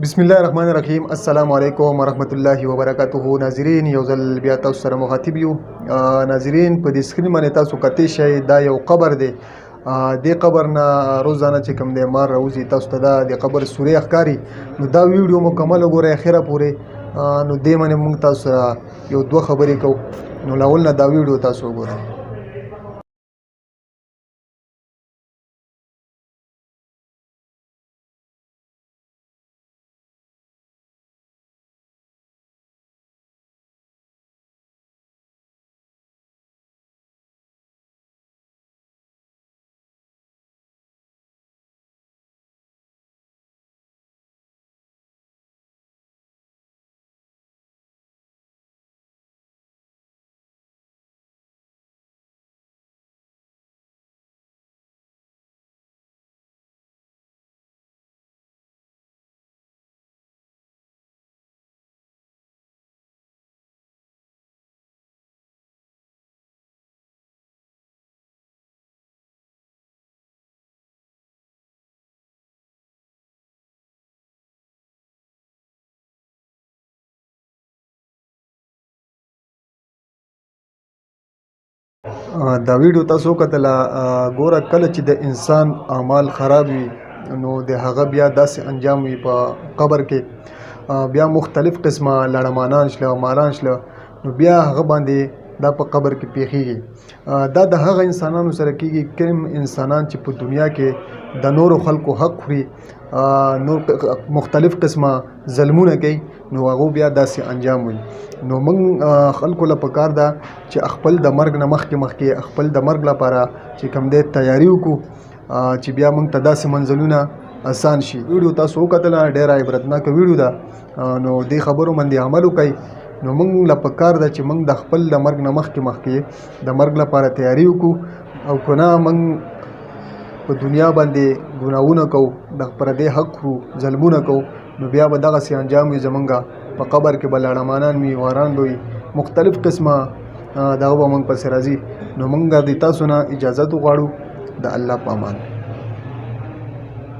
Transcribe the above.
بسم الله الرحمن الرحیم. السلام علیکم ورحمت الله وبرکاته. ناظرین یو ځل بیا تاسو سره مخاطب یو. ناظرین په دې سکرین باندې تاسو کتئ شئ دا یو قبر دی. دې قبر نه روزانه چې کوم دی مار راوځي تاسو ته دا د قبر سورې ښکاري. نو دا ویډیو مکمل وګورئ اخره پورې. نو دې باندې موږ تاسو سره یو دوه خبرې کوو. نو لاول نه دا ویډیو تاسو وګورئ. دا ویډیو تاسو وکتله. ګوره کله چې د انسان اعمال خراب وي نو د هغه بیا داسې انجام وي په قبر کې. بیا مختلف قسمه لړمانان شله او ماران شله نو بیا هغه باندې دا په قبر کې پیښیږي. دا د هغه انسانانو سره کېږي کوم انسانان چې په دنیا کې د نورو خلکو حق خوري، نور مختلف قسمه ظلمونه کوي، نو هغه بیا داسې انجام وي. نو موږ خلکو له پکار ده چې خپل د مرګ نه مخکې خپل د مرګ لپاره چې کوم دی تیاری وکړو چې بیا موږ ته داسې منزلونه آسان شي. ویډیو تاسو وکتله، ډېره عبرتناکه ویډیو ده. نو دې خبرو باندې عمل وکړئ. نو موږ له پکار ده چې موږ د خپل د مرګ نه مخکې د مرګ لپاره تیاری وکړو، او که نه موږ په دنیا باندې ګناهونه کوو، د پردې حق خورو، ظلمونه کوو، نو بیا به دغسې انجام وي زمونږ په قبر کې. به لړمانان وي، واران به وي، مختلف قسمه دغه به موږ پسې راځي. نو موږ د تاسو نه اجازت وغواړو. د الله په امان.